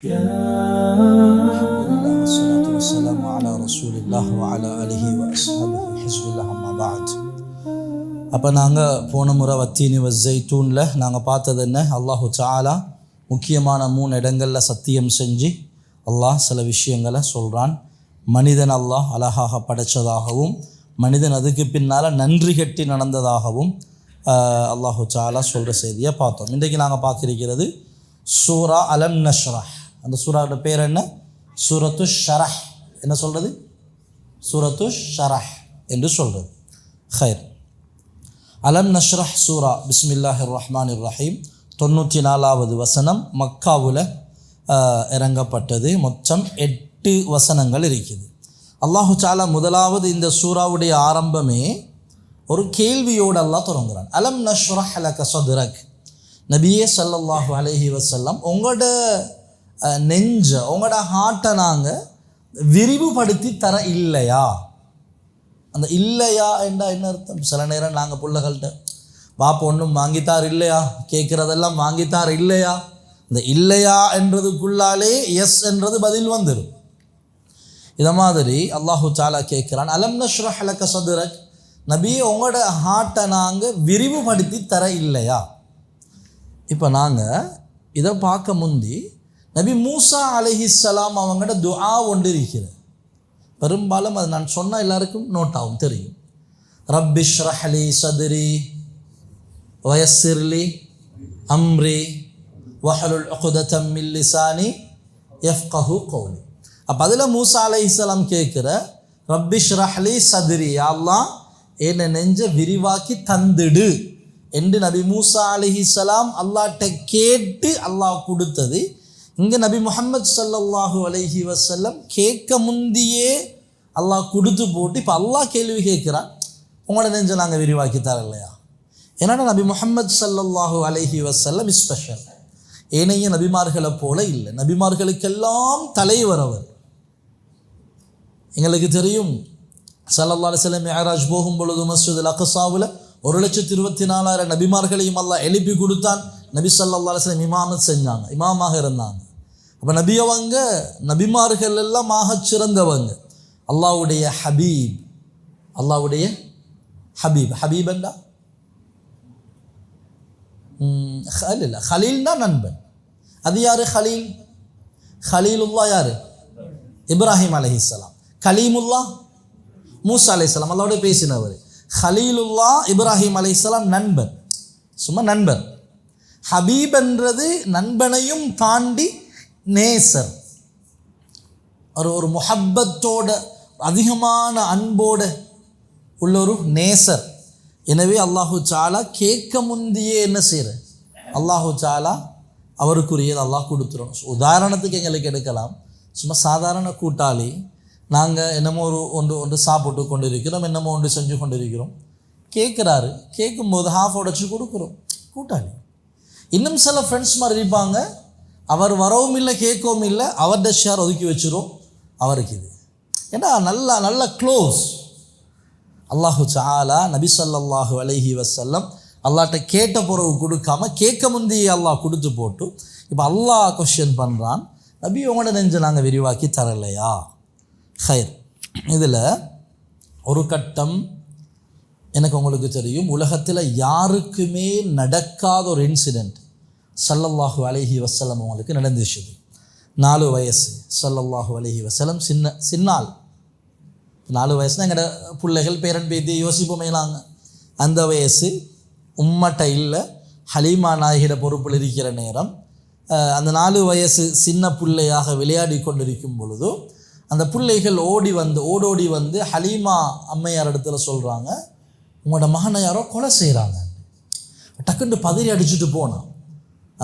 والصلاة والسلام على رسول الله وعلى آله وأصحابه حزب الله أما بعد. அப்போ நாங்கள் போன முறை வத்தீனி வஸ்ஸைத்தூனில் நாங்கள் பார்த்தது என்ன, அல்லாஹு தஆலா முக்கியமான 3 இடங்களில் சத்தியம் செஞ்சு அல்லாஹ் சில விஷயங்களை சொல்கிறான். மனிதன் அல்லாஹ் அழகாக படைத்ததாகவும் மனிதன் அதுக்கு பின்னால் நன்றி கட்டி நடந்ததாகவும் அல்லாஹு தஆலா சொல்கிற செய்தியை பார்த்தோம். இன்றைக்கு நாங்கள் பார்க்கிருக்கிறது சூரா அலம் நஷ்ரஹ். அந்த சூராவோட பேர் என்ன? சூரத்து ஷரஹ். என்ன சொல்கிறது? சூரத்து ஷரஹ் என்று சொல்கிறது. ஹைர். அலம் நஷ்ரஹ் சூரா பிஸ்மில்லாஹிர் ரஹ்மானிர் ரஹீம் 94வது வசனம் மக்காவில் இறங்கப்பட்டது. மொத்தம் 8 வசனங்கள் இருக்குது. அல்லாஹு தஆலா முதலாவது இந்த சூராவுடைய ஆரம்பமே ஒரு கேள்வியோடு அல்லாஹ் தொடங்குறான். அலம் நஷ்ரஹ் லக சத்ரக். நபியே ஸல்லல்லாஹு அலைஹி வஸல்லம், உங்களோட நெஞ்ச, உங்களோட ஹார்ட்டை நாங்கள் விரிவுபடுத்தி தர இல்லையா? அந்த இல்லையா என்றால் என்ன அர்த்தம்? சில நேரம் நாங்கள் பிள்ளைகள்கிட்ட பாப்பா ஒன்றும் வாங்கித்தார் இல்லையா, கேட்குறதெல்லாம் வாங்கித்தார் இல்லையா, இந்த இல்லையா என்றதுக்குள்ளாலே எஸ் என்றது பதில் வந்துடும். இதை மாதிரி அல்லாஹு தஆலா கேட்குறான், அலம் நஷ்ரஹ் லக சத்ரக், நபியே உங்களோட ஹார்ட்டை நாங்கள் விரிவுபடுத்தி தர இல்லையா? இப்போ நாங்கள் இதை பார்க்க முந்தி நபி மூசா அலைஹிஸ்ஸலாம் அவங்களோட துஆ ஒன்று இருக்கிறது. பெரும்பாலும் அது நான் சொன்னால் எல்லாருக்கும் நோட் ஆகும், தெரியும். ரப்பி ஷ்ரஹ் லி சத்ரி வயஸ்ஸிர் லி அம்ரி வஹ்லுல் உக்ததம் மின் லிசானி யஃப்கஹு கௌலி. அப்போ அதில் மூசா அலைஹிஸ்ஸலாம் கேட்குற ரப்பி ஷ்ரஹ் லி சத்ரி, யா அல்லாஹ் என்னை நெஞ்ச விரிவாக்கி தந்துடு என்று நபி மூசா அலைஹிஸ்ஸலாம் அல்லாஹ்ட்ட கேட்டு அல்லாஹ் கொடுத்தது. இங்கே நபி முஹம்மது ஸல்லல்லாஹு அலைஹி வஸல்லம் கேட்க முந்தியே அல்லாஹ் கொடுத்து போட்டு இப்போ அல்லாஹ் கேள்வி கேட்குறான், உங்களோட நெஞ்ச நாங்கள் விரிவாக்கி தர இல்லையா? ஏன்னா நபி முஹம்மது ஸல்லல்லாஹு அலைஹி வஸல்லம் ஸ்பெஷல். ஏனைய நபிமார்களை போல இல்லை. நபிமார்களுக்கெல்லாம் தலைவர் அவர். எங்களுக்கு தெரியும், ஸல்லல்லாஹு அலைஹி வஸல்லம் மிஅராஜ் போகும் பொழுது மஸ்ஜிதுல் அக்ஸாவில் 1,24,000 நபிமார்களையும் அல்லாஹ் எழுப்பி கொடுத்தான். நபி ஸல்லல்லாஹு அலைஹி வஸல்லம் இமாமத் செஞ்சாங்க, இமாமாக இருந்தாங்க. அப்போ நபி அவங்க நபிமார்கள் எல்லாம் ஆகச் சிறந்தவங்க. அல்லாஹ்வுடைய ஹபீப், அல்லாஹ்வுடைய ஹபீப். ஹபீப் என்றா இல்லை, ஹலீல் தான் நண்பன். அது யார்? ஹலீல். ஹலீலுல்லா யார்? இப்ராஹிம் அலைஹிஸ்ஸலாம். கலீமுல்லா மூசா அலைஹிஸ்ஸலாம், அல்லாஹ்வோட பேசினவர். ஹலீலுல்லா இப்ராஹிம் அலைஹிஸ்ஸலாம் நண்பன், சும்மா நண்பன். ஹபீப் என்றது நண்பனையும் தாண்டி நேசர், ஒரு முஹப்பத்தோட அதிகமான அன்போட உள்ள ஒரு நேசர். எனவே அல்லாஹு தஆலா கேட்க முந்தியே என்ன செய்கிற, அல்லாஹு தஆலா அவருக்குரியது அல்லாஹ் கொடுத்துரும். உதாரணத்துக்கு எங்களுக்கு எடுக்கலாம், சும்மா சாதாரண கூட்டாளி, நாங்கள் என்னமோ ஒன்று சாப்பிட்டு கொண்டு இருக்கிறோம், என்னமோ ஒன்று செஞ்சு கொண்டு இருக்கிறோம், கேட்குறாரு, கேட்கும்போது ஹாஃப் உடச்சி கொடுக்குறோம் கூட்டாளி. இன்னும் சில ஃப்ரெண்ட்ஸ் மாதிரி இருப்பாங்க, அவர் வரவும் இல்லை கேட்கவும் இல்லை, அவர்கிட்ட ஷேர் ஒதுக்கி வச்சிரும் அவருக்கு. இது ஏன்னா நல்ல க்ளோஸ். அல்லாஹு தஆலா நபி ஸல்லல்லாஹு அலைஹி வஸல்லம் அல்லாஹ்ட்ட கேட்ட பிறகு கொடுக்காம கேட்க முந்தையே அல்லாஹ் கொடுத்து போட்டு இப்போ அல்லாஹ் கொஸ்டின் பண்ணுறான், நபி உங்களோட நெஞ்ச நாங்கள் விரிவாக்கி தரலையா? ஹைர். இதில் ஒரு கட்டம் எனக்கு உங்களுக்கு தெரியும், உலகத்தில் யாருக்குமே நடக்காத ஒரு இன்சிடெண்ட் ஸல்லல்லாஹு அலைஹி வஸல்லம் அவங்களுக்கு நடந்துச்சு. 4 வயசு. ஸல்லல்லாஹு அலைஹி வஸல்லம் சின்னாள். 4 வயசுனா எங்களோட பிள்ளைகள் பேரன் பேத்தி யோசிப்போமேலாங்க. அந்த வயசு உம்மட்ட இல்லை, ஹலீமா நாயகிட பொறுப்பில் இருக்கிற நேரம். அந்த 4 வயசு சின்ன பிள்ளையாக விளையாடி கொண்டிருக்கும் பொழுது அந்த பிள்ளைகள் ஓடோடி வந்து ஹலீமா அம்மையார் இடத்துல சொல்கிறாங்க, உங்களோட மகனை யாரோ கொலை செய்கிறாங்க. டக்குன்னு பதறி அடிச்சுட்டு போனான்.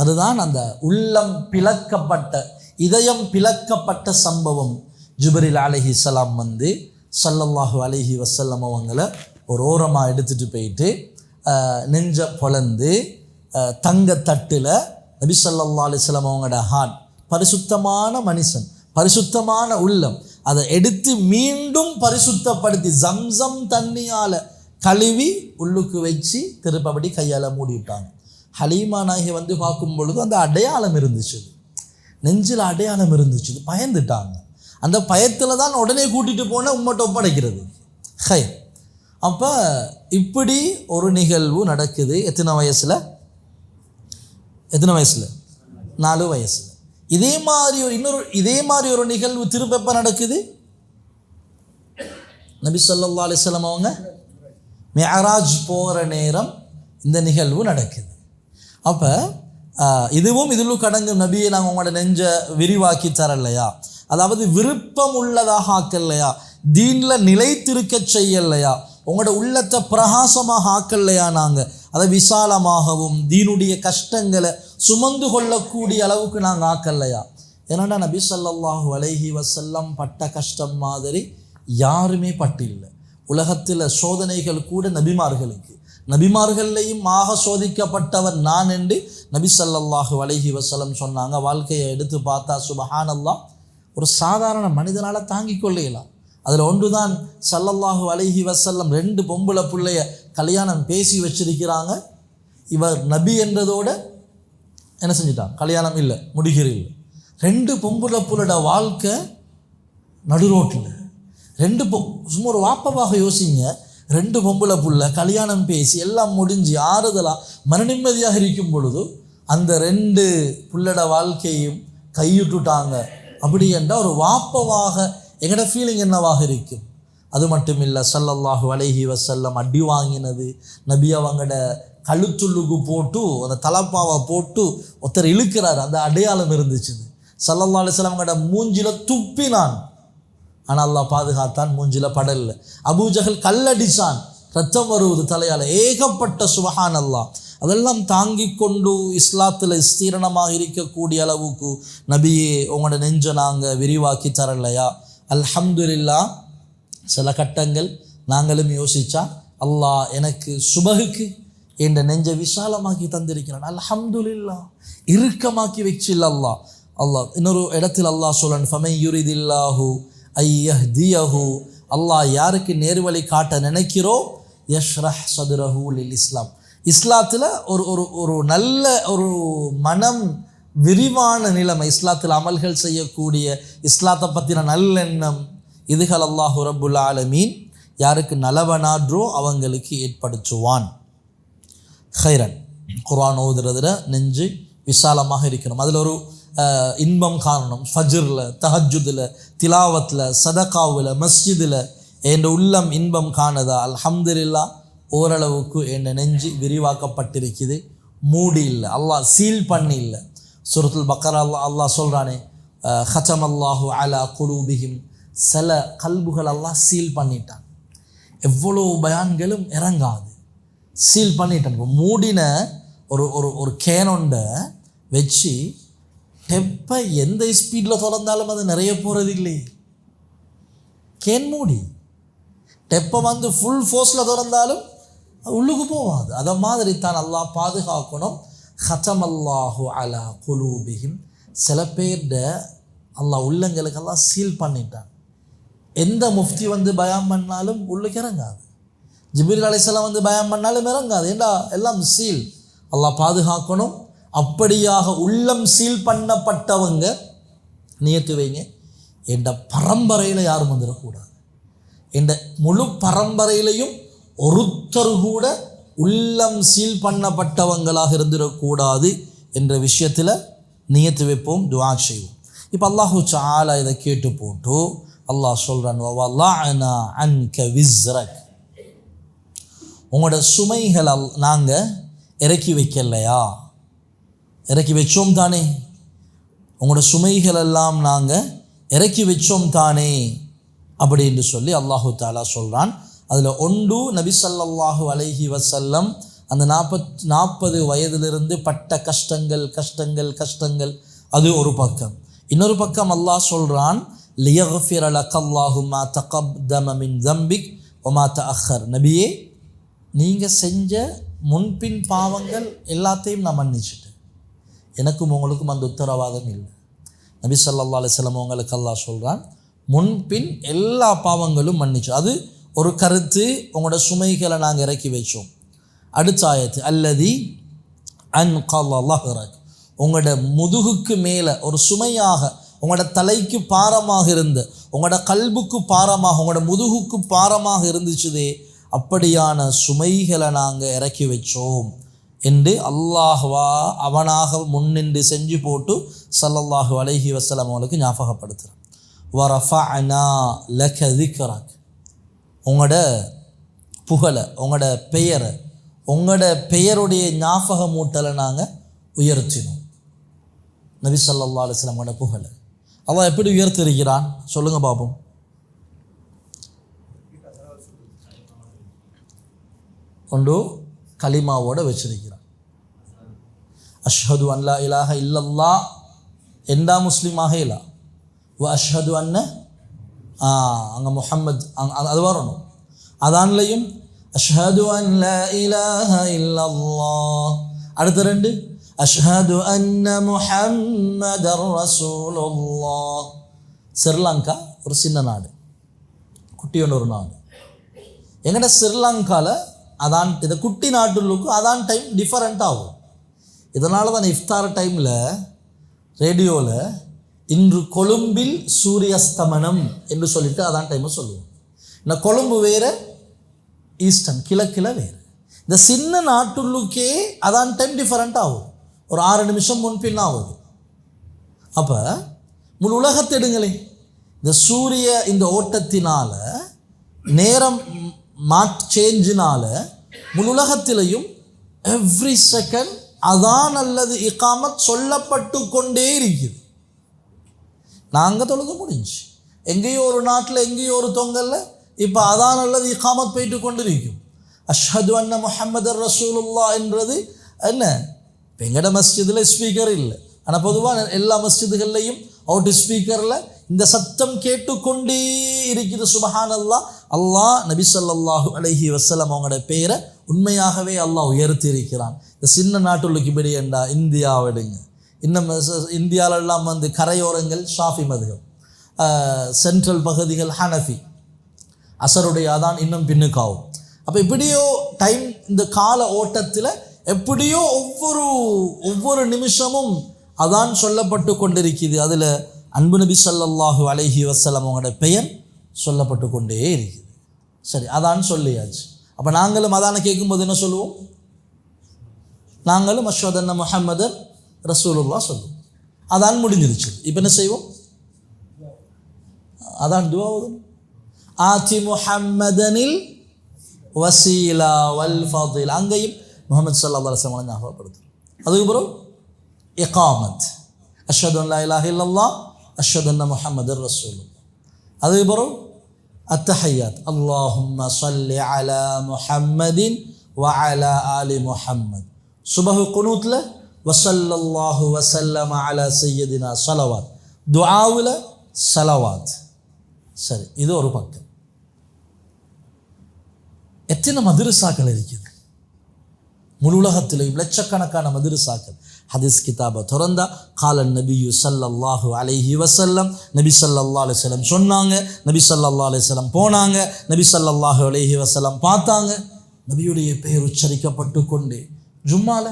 அதுதான் அந்த உள்ளம் பிளக்கப்பட்ட, இதயம் பிளக்கப்பட்ட சம்பவம். ஜிப்ரீல் அலைஹிஸ்ஸலாம் வந்து ஸல்லல்லாஹு அலைஹி வஸல்லம் அவங்களை ஒரு ஓரமாக எடுத்துகிட்டு போயிட்டு நெஞ்ச பொளந்து தங்கத்தட்டில் நபி ஸல்லல்லாஹு அலைஹி வஸல்லம் அவங்களோட ஹார்ட், பரிசுத்தமான மனுஷன், பரிசுத்தமான உள்ளம், அதை எடுத்து மீண்டும் பரிசுத்தப்படுத்தி ஜம்சம் தண்ணியால் கழுவி உள்ளுக்கு வச்சு திருப்பபடி கையால் மூடி விட்டாங்க. ஹலீமா நாயகி வந்து பார்க்கும் பொழுது அந்த அடையாளம் இருந்துச்சு. நெஞ்சில் அடையாளம் இருந்துச்சு, பயந்துட்டாங்க. அந்த பயத்தில் தான் உடனே கூட்டிகிட்டு போன உம்மட்ட ஒப்படைக்கிறது. அப்போ இப்படி ஒரு நிகழ்வு நடக்குது. எத்தனை வயசில்? 4 வயசில். இதே மாதிரி ஒரு நிகழ்வு திரும்ப எப்போ நடக்குது? நபி ஸல்லல்லாஹு அலைஹி வஸல்லம் அவங்க மிஅராஜ் போகிற நேரம் இந்த நிகழ்வு நடக்குது. அப்போ இதிலும் கடங்கும் நபியை நாங்கள் உங்களோட நெஞ்ச விரிவாக்கி தரலையா, அதாவது விருப்பம் உள்ளதாக ஆக்கலையா, தீனில் நிலைத்திருக்க செய்யலையா, உங்களோட உள்ளத்தை பிரகாசமாக ஆக்கலையா, நாங்கள் அதை விசாலமாகவும் தீனுடைய கஷ்டங்களை சுமந்து கொள்ளக்கூடிய அளவுக்கு நாங்கள் ஆக்கலையா. ஏன்னா நபி ஸல்லல்லாஹு அலைஹி வஸல்லம் பட்ட கஷ்டம் மாதிரி யாருமே பட்டில்லை. உலகத்தில் சோதனைகள் கூட நபிமார்களையும் ஆக சோதிக்கப்பட்டவர் நான் என்று நபி ஸல்லல்லாஹு அலைஹி வஸல்லம் சொன்னாங்க. வாழ்க்கையை எடுத்து பார்த்தா சுபஹானல்லாஹ், ஒரு சாதாரண மனிதனால் தாங்கிக் கொள்ளலாம். அதில் ஒன்று தான் ஸல்லல்லாஹு அலைஹி வஸல்லம் 2 பொம்பளை பிள்ளைய கல்யாணம் பேசி வச்சிருக்கிறாங்க. இவர் நபி என்றதோட என்ன செஞ்சிட்டான்? கல்யாணம் இல்லை, முடிகிற இல்லை. 2 பொம்பளை புள்ளோட வாழ்க்கை நடுரோட்டில். சும்மா ஒரு வாப்பவாக யோசிங்க. 2 பொம்பளை புள்ள கல்யாணம் பேசி எல்லாம் முடிஞ்சு ஆறுதலாக மனநிம்மதியாக இருக்கும் பொழுது அந்த 2 புள்ளோட வாழ்க்கையும் கையிட்டுட்டாங்க. அப்படி என்றால் ஒரு வாப்பவாக எங்களோட ஃபீலிங் என்னவாக இருக்கும்? அது மட்டும் இல்லை, ஸல்லல்லாஹு அலைஹி வஸல்லம் அடி வாங்கினது, நபி அவங்களோட கழுத்துள்ளுக்கு போட்டு அந்த தலப்பாவை போட்டு ஒருத்தர் இழுக்கிறார், அந்த அடையாளம் இருந்துச்சு. ஸல்லல்லாஹு அலைஹி வஸல்லம் அவங்களோட மூஞ்சில துப்பினான், ஆனால் அல்லாஹ் பாதுகாத்தான், மூஞ்சில படல்ல. அபூஜஹல் கல்லடிச்சான், ரத்தம் வருவது தலையால். ஏகப்பட்ட சுபஹானல்லாஹ். அதெல்லாம் தாங்கி கொண்டு இஸ்லாத்தில் ஸ்தீரணமாக இருக்கக்கூடிய அளவுக்கு நபியே உங்களோட நெஞ்சை நாங்கள் விரிவாக்கி தரலையா? அல்ஹம்துலில்லாஹ். சில கட்டங்கள் நாங்களும் யோசித்தா, அல்லாஹ் எனக்கு சுபகுக்கு என்ற நெஞ்சை விசாலமாக்கி தந்திருக்கிறான். அல்ஹம்துலில்லாஹ். இறுக்கமாக்கி வச்சில்ல அல்லாஹ். இன்னொரு இடத்தில் அல்லாஹ் சொல்றான், ஃபமன் யுரிதில்லாஹு ஐயஹ்தியஹு, அல்லாஹ் யாருக்கு நேர்வழி காட்ட நினைக்கிறோ யஷ்ரஹ் சதுரஹு லில் இஸ்லாம். இஸ்லாத்தில் ஒரு நல்ல ஒரு மனம் விரிவான நிலைமை, இஸ்லாத்தில் அமல்கள் செய்யக்கூடிய, இஸ்லாத்தை பற்றின நல்லெண்ணம், இதுகள் அல்லாஹு ரப்புல் ஆலமீன் யாருக்கு நலவனான்றோ அவங்களுக்கு ஏற்படுத்துவான். ஹைரன். குர்ஆன் ஓதுறதுல நெஞ்சு விசாலமாக இருக்கணும். அதில் ஒரு இன்பம் காரணம். ஃபஜ்ரில், தஹஜ்ஜுதில், திலாவத்தில், சதகாவில், மஸ்ஜிதில் என் உள்ளம் இன்பம் காணுதா? அல்ஹம்துலில்லாஹ். ஓரளவுக்கு என் நெஞ்சு விரிவாக்கப்பட்டிருக்குது, மூடி இல்லை, அல்லாஹ் சீல் பண்ணி இல்லை. சூரத்துல் பக்கரா அல்லாஹ் சொல்கிறானே, ஹதமல்லாஹு அலா குலூபிஹிம், சில கல்புகள் அல்லாஹ் சீல் பண்ணிட்டான். எவ்வளோ பயான்களும் இறங்காது, சீல் பண்ணிட்டான். மூடின ஒரு கேனொண்டை வச்சு டெப்பை எந்த ஸ்பீடில் திறந்தாலும் அது நிறைய போகிறது இல்லை. கேன் மூடி டெப்பை ஃபுல் ஃபோர்ஸில் திறந்தாலும் உள்ளுக்கு போகாது. அதை மாதிரி தான் அல்லாஹ் பாதுகாக்கணும். ஹதமல்லாஹு அலா குலூபிஹிம், சில பேர்ட அல்லாஹ் உள்ளங்களுக்கு எல்லாம் சீல் பண்ணிட்டான். எந்த முஃப்தி பயான் பண்ணாலும் உள்ளுக்கு இறங்காது, ஜிப்ரீல் அலைஹிஸ்ஸலாம் பயான் பண்ணாலும் இறங்காது. ஏண்டா எல்லாம் சீல். அல்லாஹ் பாதுகாக்கணும். அப்படியாக உள்ளம் சீல் பண்ணப்பட்டவங்க நியத்து வைங்க, என்ற பரம்பரையில் யாரும் வந்துடக்கூடாது. என்ற முழு பரம்பரையிலையும் ஒருத்தர் கூட உள்ளம் சீல் பண்ணப்பட்டவங்களாக இருந்துடக்கூடாது என்ற விஷயத்தில் நியத்து வைப்போம், துஆ செய்வோம். இப்போ அல்லாஹு தஆலா இதை கேட்டு போட்டு அல்லாஹ் சொல்கிறான், வலஅனா அன்க விஸ்ரக், உங்களோட சுமைகளை நாங்கள் இறக்கி வைக்கலையா? இறக்கி வச்சோம் தானே, உங்களோட சுமைகள் எல்லாம் நாங்கள் இறக்கி வச்சோம் தானே அப்படின்னு சொல்லி அல்லாஹு தஆலா சொல்கிறான். அதில் ஒன்று, நபி ஸல்லல்லாஹு அலைஹி வஸல்லம் அந்த 40 வயதிலிருந்து பட்ட கஷ்டங்கள் அது ஒரு பக்கம். இன்னொரு பக்கம் அல்லாஹ் சொல்கிறான், லியக்ஃபிர லக்கல்லாஹு மா தகத்தம மின் தம்பிக் வமா தஅக்கர், நபியே நீங்கள் செஞ்ச முன்பின் பாவங்கள் எல்லாத்தையும் நான் மன்னிச்சிட்டேன், எனக்கும் உங்களுக்கும் அந்த உத்தரவாதம் இல்லை. நபி ஸல்லல்லாஹு அலைஹி வஸல்லம் உங்களுக்கு அல்லாஹ் சொல்கிறான், முன்பின் எல்லா பாவங்களும் மன்னிச்சு. அது ஒரு கருத்து, உங்களோட சுமைகளை நாங்கள் இறக்கி வச்சோம். அடுத்த ஆயத்து, அல்லதி அன்கல லஹ்ரக், உங்களோட முதுகுக்கு மேலே ஒரு சுமையாக, உங்களோட தலைக்கு பாரமாக இருந்து, உங்களோட கல்புக்கு பாரமாக, உங்களோட முதுகுக்கு பாரமாக இருந்துச்சுதே, அப்படியான சுமைகளை நாங்கள் இறக்கி வச்சோம் என்று அல்லாஹ்வா அவனாக முன்னின்று செஞ்சு போட்டு ஸல்லல்லாஹு அலைஹி வஸல்லம் அவங்களுக்கு ஞாபகப்படுத்துகிறான். வரஃபஅனா லக திக்ரக், உங்களோட புகழை, உங்களோட பெயரை, உங்களோட பெயருடைய ஞாபகமூட்டலை நாங்கள் உயர்த்தினோம். நபி ஸல்லல்லாஹு அலைஹி வஸல்லமோட புகழை அல்லாஹ் எப்படி உயர்த்திருக்கிறான் சொல்லுங்க பாப்போம். கொண்டு கலிமாவோட வச்சிருக்கிறான். அஷ்ஹது அன் லா இலாஹ இல்லல்லாஹ் எண்டா முஸ்லீமாக இல்லா, வ அஷ்ஹது அன்ன அங்கே முஹம்மத் அது வரணும். அதான்லையும் அஷ்ஹது அன் லா இலாஹ இல்லல்லாஹ், அடுத்த ரெண்டு அஷ்ஹது அன்ன முஹம்மதர் ரசூலுல்லாஹ். ஸ்ரீலங்கா ஒரு சின்ன நாடு, குட்டியோட ஒரு நாடு. எங்கட ஸ்ரீலங்காவில் அதான் இந்த குட்டி நாட்டுகளுக்கு அதான் டைம் டிஃபரெண்ட் ஆகும். இதனால தான் இஃப்தார் டைமில் ரேடியோவில் இன்று கொழும்பில் சூரியஸ்தமனம் என்று சொல்லிட்டு அதான் டைமை சொல்லுவோம். இந்த கொழும்பு வேறு, ஈஸ்டர்ன் கிழக்கில் வேறு. இந்த சின்ன நாட்டுள்ளுக்கே அதான் டைம் டிஃபரெண்ட் ஆகும், ஒரு 6 நிமிஷம் முன்பின் ஆகுது. அப்போ முழு உலகத்தை எடுங்களே, இந்த சூரிய இந்த ஓட்டத்தினால நேரம் சேஞ்சினால முழு உலகத்திலையும் எவ்ரி செகண்ட் அதான் அல்லது இகாமத் சொல்லப்பட்டு கொண்டே இருக்குது. நாங்கள் தொழுக முடிஞ்சு எங்கேயோ ஒரு நாட்டில் எங்கேயோ ஒரு தொங்கல்ல இப்போ அதான் அல்லது இகாமத் போயிட்டு கொண்டு இருக்கும். அஷ்ஹது அன்ன முஹம்மதர் ரசூலுல்லாஹ் என்றது என்ன, இப்போ எங்கட மஸ்ஜிதில் ஸ்பீக்கர் இல்லை, ஆனால் பொதுவாக எல்லா மஸ்ஜிதுகள்லையும் அவுட் ஸ்பீக்கரில் இந்த சத்தம் கேட்டுக்கொண்டே இருக்குது. சுபஹானல்லாஹ். அல்லாஹ் நபி ஸல்லல்லாஹு அலைஹி வஸல்லம் அவங்களோட பேரை உண்மையாகவே அல்லாஹ் உயர்த்தி இருக்கிறான். இந்த சின்ன நாட்டுள்ளுக்கு இப்படி என்றா இந்தியாவிடுங்க, இன்னும் இந்தியாவிலெல்லாம் வந்து கரையோரங்கள் ஷாஃபி மதுஹப், சென்ட்ரல் பகுதிகள் ஹனஃபி, அசருடைய அதான் இன்னும் பின்னுக்காகும். அப்போ இப்படியோ டைம் இந்த கால ஓட்டத்தில் எப்படியோ ஒவ்வொரு நிமிஷமும் அதான் சொல்லப்பட்டு கொண்டிருக்குது. அதில் அன்பு நபி ஸல்லல்லாஹு அலைஹி வஸல்லம் அவங்களோட பெயர் சொல்லப்பட்டு கொண்டே இருக்குது. சரி, அதான் சொல்லியாச்சு. அப்போ நாங்களும் அதான கேட்கும்போது என்ன சொல்லுவோம்? நாங்களும் அஷ்ஹது அன்ன முஹம்மதர் ரசூலுல்லாஹ் சொல்லுவோம். அதான் முடிஞ்சிருச்சு. இப்போ என்ன செய்வோம்? அதான் துஆ ஓதும். ஆதி முஹம்மதனில் வசீலா வல் ஃபதில், அங்கேயும் முஹம்மது ஸல்லல்லாஹு அலைஹி வஸல்லம் ஞாபகப்படுத்தும். அதுக்கப்புறம் இகாமத், அஷ்ஹது அன் லா இலாஹ இல்லல்லாஹ் அஷ்ஹது அன்ன முஹம்மதர் ரசூலுல்லாஹ். அதுக்கப்புறம் அத்தஹியாத், அல்லாஹும்ம ஸல்லி அலா முஹம்மதின் வ அலா ஆலி முஹம்மத். சுபஹு குனூத்ல வஸல்லல்லாஹு வஸல்லம அலா சய்யிதினா ஸலவாத், துஆவுல ஸலவாத். சரி, இது ஒரு பக்கம். எத்தனை மதரசாக்கள் இருக்குது முழு உலகத்திலேயும், லட்சக்கணக்கான மதரசாக்கள். ஹதீஸ் கிதாபை திறந்தா காலன் நபியு ஸல்லல்லாஹு அலைஹி வஸல்லம், நபி ஸல்லல்லாஹு அலைஹி வஸல்லம் சொன்னாங்க, நபி ஸல்லல்லாஹு அலைஹி வஸல்லம் போனாங்க, நபி ஸல்லல்லாஹு அலைஹி வஸல்லம் பார்த்தாங்க, நபியுடைய பெயர் உச்சரிக்கப்பட்டு கொண்டே. ஜும்மால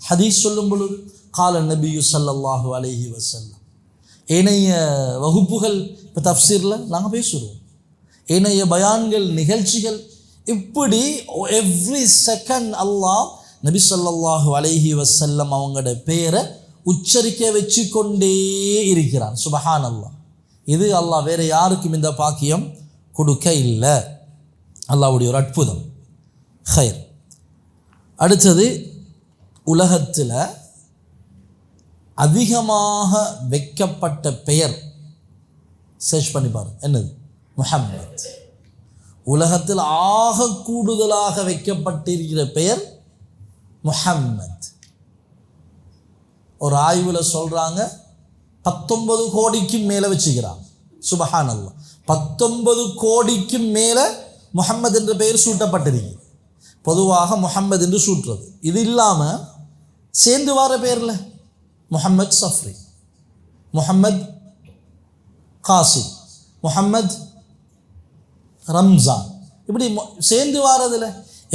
ஹதீஸ் சொல்லும் பொழுது காலன் நபியு ஸல்லல்லாஹு அலைஹி வஸல்லம். ஏனைய வகுப்புகள் இப்போ தஃப்சீரில் நாங்கள் பேசுகிறோம், ஏனைய பயான்கள் நிகழ்ச்சிகள், இப்படி எவ்ரி செகண்ட் அல்லாஹ் நபி ஸல்லல்லாஹு அலைஹி வஸல்லம் அவங்களோட பெயரை உச்சரிக்க வச்சு கொண்டே இருக்கிறான். சுபஹானல்லாஹ். இது அல்லாஹ் வேறு யாருக்கும் இந்த பாக்கியம் கொடுக்க இல்லை. அல்லாஹ்வுடைய ஒரு அற்புதம். ஹைர். அடுத்தது, உலகத்தில் அதிகமாக வைக்கப்பட்ட பெயர் சர்ச் பண்ணி பாருங்க, என்னது? முஹம்மத். உலகத்தில் ஆக கூடுதலாக வைக்கப்பட்டிருக்கிற பெயர் முஹம்மத். ஒரு ஆய்வில் சொல்கிறாங்க 19 கோடிக்கும் மேலே வச்சுக்கிறாங்க. சுபஹானல்லாஹ். 19 கோடிக்கும் மேலே முஹம்மது என்ற பெயர் சூட்டப்பட்டிருக்கு. பொதுவாக முஹம்மது என்று சூட்டுறது. இது இல்லாமல் சேர்ந்து வர பேரில் முஹம்மத் சஃப்ரி, முஹம்மத் காசிம், முஹம்மத் ரம்ஜான், இப்படி சேர்ந்து வாரதில்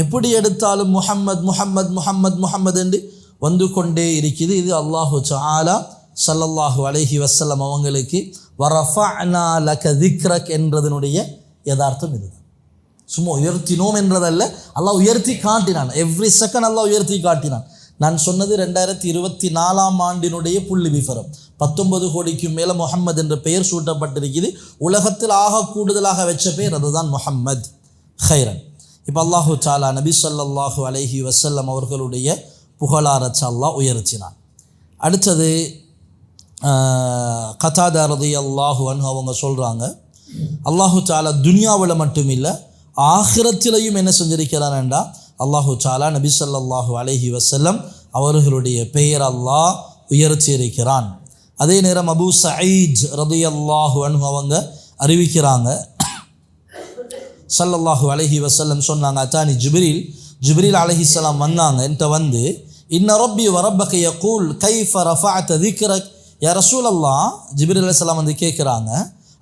எப்படி எடுத்தாலும் முஹம்மத் முஹம்மத் முஹம்மத் முஹம்மது என்று வந்து கொண்டே இருக்குது. இது அல்லாஹு தஆலா ஸல்லல்லாஹு அலைஹி வஸல்லம் அவங்களுக்கு வரஃபஅனா லக திக்ரக் என்றதனுடைய யதார்த்தம் இதுதான். சும்மா உயர்த்தினோம் என்றதல்ல, அல்லாஹ் உயர்த்தி காட்டினான். எவ்ரி செகண்ட் அல்லாஹ் உயர்த்தி காட்டினான். நான் சொன்னது 2024 ஆண்டினுடைய புள்ளி விவரம். 19 கோடிக்கும் மேலே முஹம்மது என்ற பெயர் சூட்டப்பட்டிருக்குது. உலகத்தில் ஆக கூடுதலாக வச்ச பெயர் அதுதான் முஹம்மத். ஹைரன். இப்போ அல்லாஹு தஆலா நபி ஸல்லல்லாஹு அலைஹி வஸல்லம் அவர்களுடைய புகழாரச்ச அல்லாஹ் உயர்த்தினான். அடுத்தது கதாதா ரலியல்லாஹு அன்ஹு அவங்க சொல்கிறாங்க, அல்லாஹு தஆலா துனியாவில் மட்டும் இல்லை ஆகிரத்திலையும் என்ன செஞ்சிருக்கிறான்டா, அல்லாஹு தஆலா நபி ஸல்லல்லாஹு அலைஹி வஸல்லம் அவர்களுடைய பெயர் அல்லாஹ் உயர்த்தி இருக்கிறான். அதே நேரம் அபூ சயீத் ரலியல்லாஹு அன்ஹு அவங்க அறிவிக்கிறாங்க, ஸல்லல்லாஹு அலைஹி வஸல்லம் சொன்னாங்க, அத்தானி ஜிப்ரீல் அலைஹிஸ்ஸலாம் வந்தாங்க என்கிட்ட வந்து, இன்ன ரப்பி வ ரப்பக யகூல் கைஃப ரஃபஅத திக்ரக். யா ரசூலல்லாஹ், ஜிப்ரீல் அலைஹிஸ்ஸலாம் வந்து கேட்குறாங்க,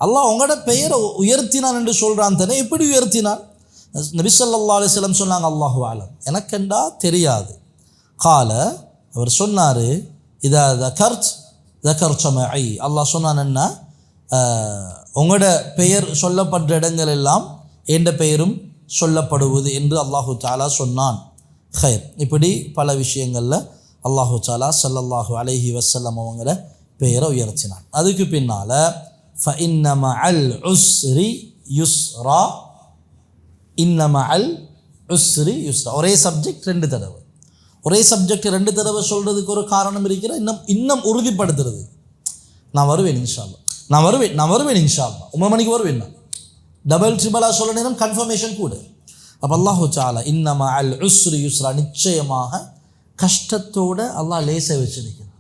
அல்லாஹ் உங்களோட பெயரை உயர்த்தினான் என்று சொல்கிறான் தானே, எப்படி உயர்த்தினான்? நபி ஸல்லல்லாஹு அலைஹி வஸல்லம் சொன்னாங்க, அல்லாஹு அலம், எனக்கெண்டா தெரியாது. கால, அவர் சொன்னார், இதா தகர்த மஇ, அல்லாஹ் சொன்னான் என்ன, உங்களோட பெயர் சொல்லப்படுற இடங்கள் எல்லாம் என்ற பெயரும் சொல்லப்படுவது என்று அல்லாஹு தஆலா சொன்னான். ஹைர். இப்படி பல விஷயங்களில் அல்லாஹு தஆலா ஸல்லல்லாஹு அலைஹி வஸல்லம் அவங்கள பெயரை உயர்த்தினான். அதுக்கு பின்னால் ஃபஇன்ன மஅல் உஸ்ரி யுஸ்ரா, இன்ன மஅல் உஸ்ரி யுஸ்ரா. ஒரே சப்ஜெக்ட் 2 தடவை, ஒரே சப்ஜெக்ட் 2 தடவை சொல்கிறதுக்கு ஒரு காரணம் இருக்கிற, இன்னும் உறுதிப்படுத்துறது. நான் வருவேன் இன்ஷா அல்லாஹ், நான் வருவேன் இன்ஷா அல்லாஹ், 9 மணிக்கு வருவேன். நான் டபுள் ட்ரிபிளா சொல்ல நேரம் கன்ஃபர்மேஷன் கூட. அப்போ அல்லாஹு தஆலா இன்ன மஅல் உஸ்ரி யுஸ்ரா, நிச்சயமாக கஷ்டத்தோடு அல்லாஹ் லேச வச்சிருக்கிறான்.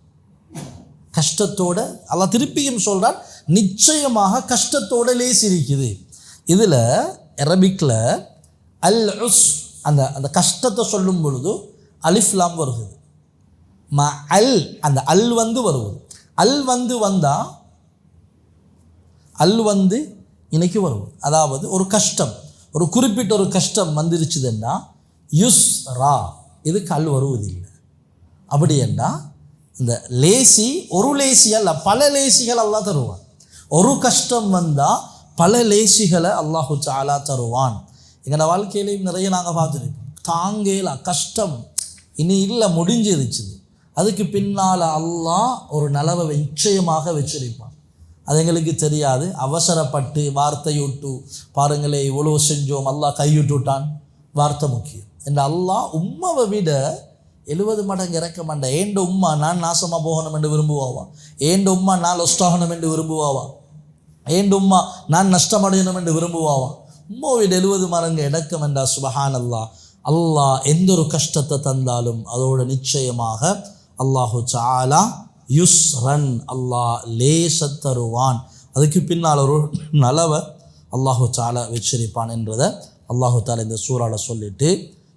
கஷ்டத்தோடு அல்லாஹ் திருப்பியும் சொல்கிறான், நிச்சயமாக கஷ்டத்தோடு லேஸ் இருக்குது. இதில் அரபிக்கில் அல் உஸ், அந்த கஷ்டத்தை சொல்லும் பொழுது அலிஃப்லாம் வருகிறது. அல், அந்த அல் வந்து வருவது, அல் வந்தால் அல் இன்னைக்கு வருவது. அதாவது ஒரு கஷ்டம், ஒரு குறிப்பிட்ட ஒரு கஷ்டம் வந்துருச்சுதுன்னா யுஸ்ரா, இதுக்கு அல் வருவதில்லை. அப்படி என்றால் இந்த லேசி ஒரு லேசி அல்ல, பல லேசிகள் அல்லாஹ் தருவான். ஒரு கஷ்டம் வந்தால் பல லேசிகளை அல்லாஹு தஆலா தருவான். எங்களோட வாழ்க்கையிலையும் நிறைய நாங்கள் பார்த்துருக்கோம். தாங்கேல கஷ்டம் இனி இல்லை, முடிஞ்சிருச்சு. அதுக்கு பின்னால் அல்லாஹ் ஒரு நலவை நிச்சயமாக வச்சிருப்பான். அது எங்களுக்கு தெரியாது. அவசரப்பட்டு வார்த்தையுட்டு பாருங்களே, இவ்வளோ செஞ்சோம் அல்லாஹ் கைவிட்டுட்டான், வார்த்தை முக்கியம் என்று அல்லாஹ் உம்மாவை விட 70 மடங்கு இறக்க மாட்டேன். ஏண்ட உம்மா நான் நாசமாக போகணும் என்று விரும்புவாவா? ஏண்ட உம்மா நான் லொஸ்டாகணும் என்று விரும்புவாவா? ஏண்ட உம்மா நான் நஷ்டமடையணும் என்று விரும்புவாவா? உம்மாவை விட 70 மடங்கு இறக்கம் என்றா சுபஹான் அல்லாஹ். அல்லாஹ் எந்த ஒரு கஷ்டத்தை தந்தாலும் அதோடு நிச்சயமாக அல்லாஹு தஆலா யுஸ்ரன், அல்லாஹ் லேச தருவான். அதுக்கு பின்னால் ஒரு நலவை அல்லாஹு தஆலா வச்சிருப்பான் என்றதை அல்லாஹு தஆலா இந்த சூறால சொல்லிட்டு,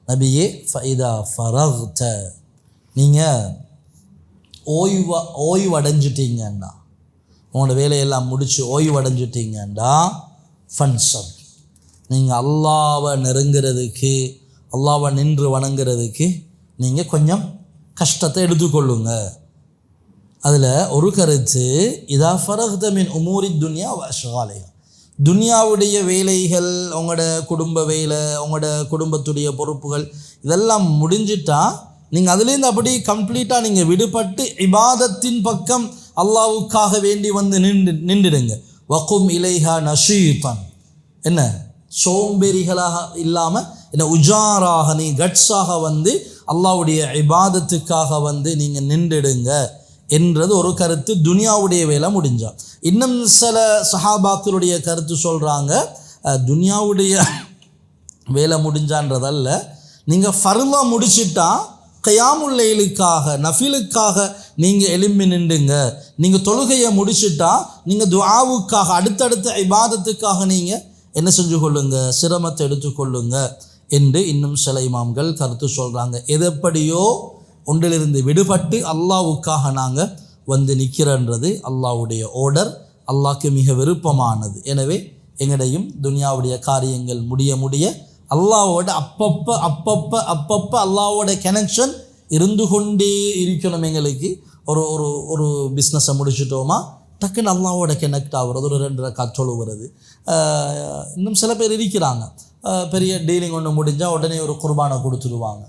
நபியே ஃபைதா ஃபரக்த, நீங்கள் ஓய்வடைஞ்சிட்டீங்கண்டா, உங்களோட வேலையெல்லாம் முடித்து ஓய்வடைஞ்சிட்டீங்கண்டா, ஃபன்சப், நீங்கள் அல்லாவை நெருங்கிறதுக்கு, அல்லாவை நின்று வணங்குறதுக்கு நீங்கள் கொஞ்சம் கஷ்டத்தை எடுத்துக்கொள்ளுங்க. அதில் ஒரு கருத்து, இதா ஃபரக்த மின் உமூரி துன்யா வ அஷ்காலிஹா, துன்யாவுடைய வேலைகள், உங்களோட குடும்ப வேலை, உங்களோட குடும்பத்துடைய பொறுப்புகள் இதெல்லாம் முடிஞ்சிட்டா நீங்கள் அதுலேருந்து அப்படி கம்ப்ளீட்டாக நீங்கள் விடுபட்டு இபாதத்தின் பக்கம் அல்லாவுக்காக வேண்டி வந்து நின்றுடுங்க. வக்கும் இலைஹா நஷீதன், என்ன சோம்பேறிகளாக இல்லாமல் என்ன உஜாராக, நீ கட்ஸாக வந்து அல்லாவுடைய இபாதத்துக்காக வந்து நீங்கள் நின்றுடுங்க என்றது ஒரு கருத்து. துனியாவுடைய வேலை முடிஞ்சா. இன்னும் சில சஹாபாக்களுடைய கருத்து சொல்கிறாங்க, துனியாவுடைய வேலை முடிஞ்சான்றதல்ல, நீங்கள் ஃபர்லா முடிச்சிட்டா கயாமுல் லைலுக்காக, நஃபிலுக்காக நீங்கள் எழும்பி நின்றுங்க. நீங்கள் தொழுகையை முடிச்சிட்டா நீங்கள் துஆவுக்காக, அடுத்தடுத்த இபாதத்துக்காக நீங்கள் என்ன செஞ்சு கொள்ளுங்க, சிரமத்தை எடுத்துக்கொள்ளுங்க என்று இன்னும் சில இமாம்கள் கருத்து சொல்கிறாங்க. எதப்படியோ ஒன்றிலிருந்து விடுபட்டு அல்லாவுக்காக நாங்கள் வந்து நிற்கிறன்றது அல்லாவுடைய ஓர்டர், அல்லாஹ்க்கு மிக விருப்பமானது. எனவே எங்களையும் துனியாவுடைய காரியங்கள் முடிய அல்லாவோட அப்பப்போ அல்லாவோட கனெக்ஷன் இருந்து கொண்டே இருக்கணும். எங்களுக்கு ஒரு ஒரு ஒரு பிஸ்னஸை முடிச்சுட்டோமா டக்குன்னு அல்லாவோட கனெக்ட் ஆகுறது, ஒரு 2 ரக்காத் தொழுகிறது. இன்னும் சில பேர் இருக்கிறாங்க, பெரிய டீலிங் ஒன்று முடிஞ்சால் உடனே ஒரு குர்பானை கொடுத்துடுவாங்க.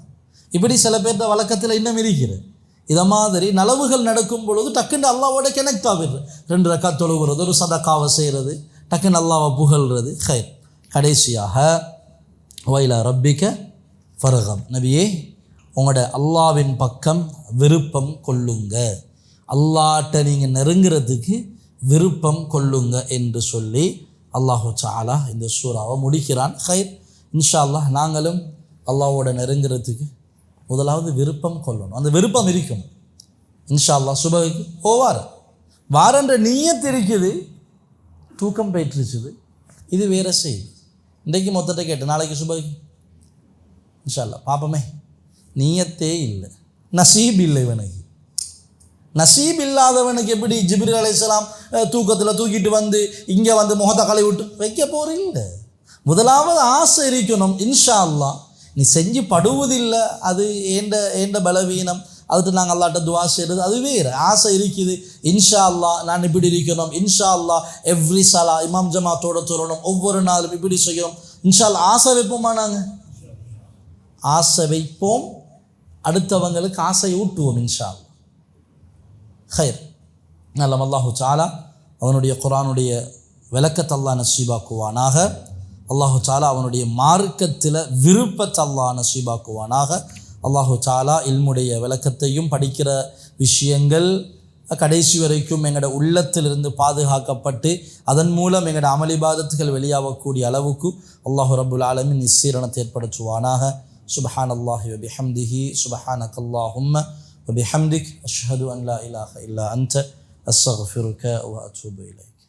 இப்படி சில பேர்த்த வழக்கத்தில் இன்னும் இருக்கிறது. இதை மாதிரி நலவுகள் நடக்கும் பொழுது டக்குன்னு அல்லாவோட கனெக்ட் ஆகிடுது. 2 ரக்காத் தொழுகிறது, ஒரு சதக்காவை செய்கிறது, டக்குன்னு அல்லாவை புகழ்கிறது. ஹைர். கடைசியாக வைலா ரப்பிக்க ஃபர்கப், நபியே உங்களோட அல்லாவின் பக்கம் விருப்பம் கொள்ளுங்க, அல்லாட்ட நீங்கள் நெருங்கிறதுக்கு விருப்பம் கொள்ளுங்க என்று சொல்லி அல்லாஹு தஆலா இந்த சூறாவை முடிக்கிறான். ஹைர். இன்ஷா அல்லாஹ் நாங்களும் அல்லாவோட நெருங்கிறதுக்கு முதலாவது விருப்பம் கொள்ளணும். அந்த விருப்பம் இருக்கணும். இன்ஷா அல்லாஹ் சுபஹுக்கு வாரன்ற நீயத் இருக்குது, தூக்கம் போயிட்டுருச்சுது, இது வேறு செய்தி. இன்றைக்கு மொத்தத்தை கேட்டு நாளைக்கு சுபஹுக்கு இன்ஷா அல்லாஹ் பார்ப்போமே. நீயத்தே இல்லை, நசீப் இல்லை. இவனுக்கு நசீப் இல்லாதவனுக்கு எப்படி ஜிப்ரீல் அலைஹிஸ்ஸலாம் தூக்கத்தில் தூக்கிட்டு வந்து இங்கே வந்து முகத்தை கழுவி விட்டு வைக்க போகிறீங்க? முதலாவது ஆசை இருக்கணும். இன்ஷா அல்லாஹ் நீ செஞ்சு படுவதில்லை, அது ஏண்ட பலவீனம், அதுக்கு நாங்கள் அல்லாட்ட துவா செய்கிறது அது வேறு. ஆசை இருக்குது, இன்ஷா அல்லாஹ் நான் இப்படி இருக்கணும், இன்ஷா அல்லாஹ் எவ்ரி சலா இமாம் ஜமாத்தோட சொல்லணும், ஒவ்வொரு நாளும் இப்படி செய்யணும், இன்ஷா அல்லாஹ் ஆசை வைப்போமா? நாங்கள் ஆசை வைப்போம், அடுத்தவங்களுக்கு ஆசை ஊட்டுவோம். இன்ஷா அல்லாஹ். ஹைர். நல்லம் அல்லாஹு தஆலா அவனுடைய குர்ஆனுடைய விளக்கத்தை அல்லாஹ் நசீபாக்குவானாக. அல்லாஹு தஆலா அவனுடைய மார்க்கத்தில் விருப்பத்தை அல்லாஹ் நசீபாக்குவானாக. அல்லாஹு தஆலா இல்முடைய விளக்கத்தையும் படிக்கிற விஷயங்கள் கடைசி வரைக்கும் எங்களோட உள்ளத்திலிருந்து பாதுகாக்கப்பட்டு அதன் மூலம் எங்களோட அமலிபாதத்துகள் வெளியாகக்கூடிய அளவுக்கு அல்லாஹு ரப்புல் ஆலமீன் நிச்சீரணத்தை ஏற்படுத்துவானாக. சுப்ஹானல்லாஹி வ பிஹம்திஹி சுப்ஹானக்கல்லாஹும்ம وبحمدك أشهد أن لا إله إلا أنت أستغفرك وأتوب إليك.